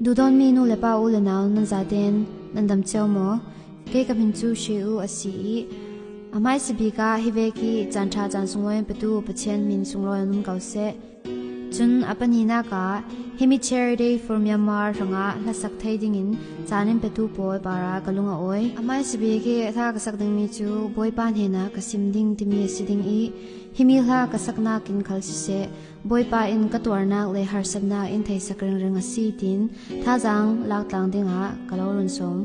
Dudon mi nu lepa u le naw nan zaten nan dam cheu mo ke ka min chu she u asi amai sibi ka hive ki chan tha chan sungoi petu pachen min sungloi nun kau se chun apani na ka hemi charity for Myanmar ranga la sak thai ding in chanin petu poi para kalunga oi amai sibi ki tha ka sak ding mi chu boi pan he na ka sim ding timi siding i himi hla ka sakna kin khal si se boi pa in ka torna le har sabna in thai sakrang rang asi tin tha jang lak tlang dinga kalorun som